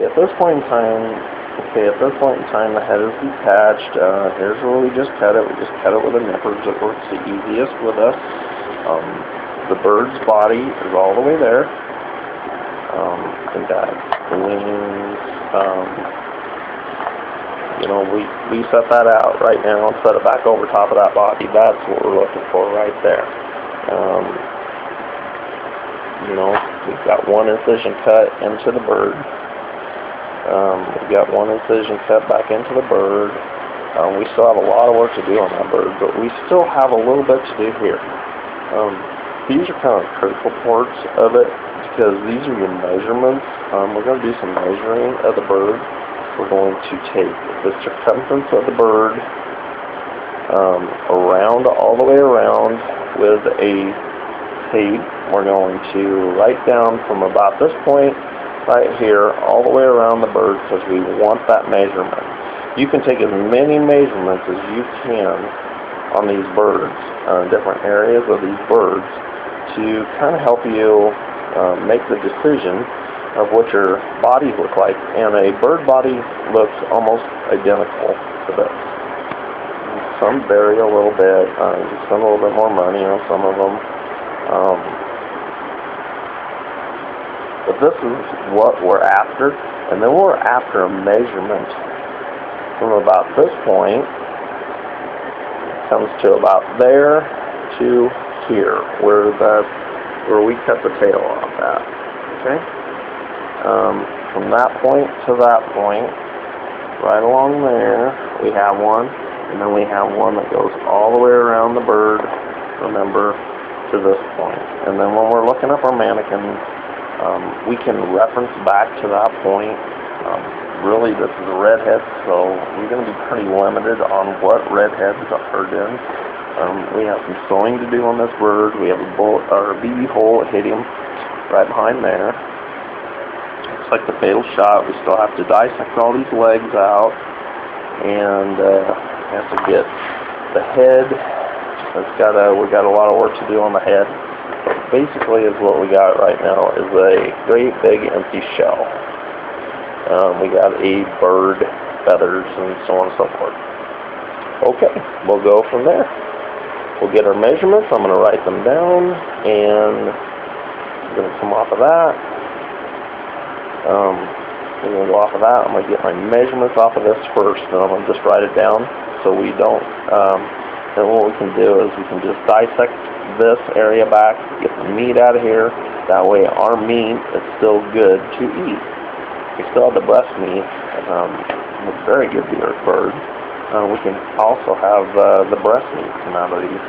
at this point in time, the head is detached. Here's where we just cut it. We just cut it with a nipper. It works the easiest with us. The bird's body is all the way there. And that wings, we set that out right now and set it back over top of that body. That's what we're looking for right there. We've got one incision cut into the bird. We've got one incision cut back into the bird. We still have a lot of work to do on that bird, but we still have a little bit to do here. These are kind of critical parts of it because these are your measurements. We're going to do some measuring of the bird. We're going to take the circumference of the bird all the way around with a tape. We're going to write down from about this point right here all the way around the bird because we want that measurement. You can take as many measurements as you can on these birds, different areas of these birds, to kind of help you make the decision of what your bodies look like. And a bird body looks almost identical to this. Some vary a little bit. You spend a little bit more money on some of them. But this is what we're after. And then we're after a measurement from about this point. It comes to about there to here, where we cut the tail off at. Okay? From that point to that point, right along there, we have one, and then we have one that goes all the way around the bird, remember, to this point. And then when we're looking up our mannequin, we can reference back to that point. Really, this is a redhead, so we're going to be pretty limited on what redheads are doing. We have some sewing to do on this bird. We have a bullet or a BB hole hit him right behind there. It's like the fatal shot. We still have to dissect all these legs out, and we have to get the head. We got a lot of work to do on the head. But basically, is what we got right now is a great big empty shell. We got a bird, feathers, and so on and so forth. Okay, we'll go from there. We'll get our measurements. I'm going to write them down, and I'm going to come off of that. I'm going to go off of that. I'm going to get my measurements off of this first, and I'm going to just write it down so we don't. And what we can do is we can just dissect this area back, get the meat out of here. That way our meat is still good to eat. We still have the breast meat. It's very good to eat bird. We can also have the breast meat come out of these.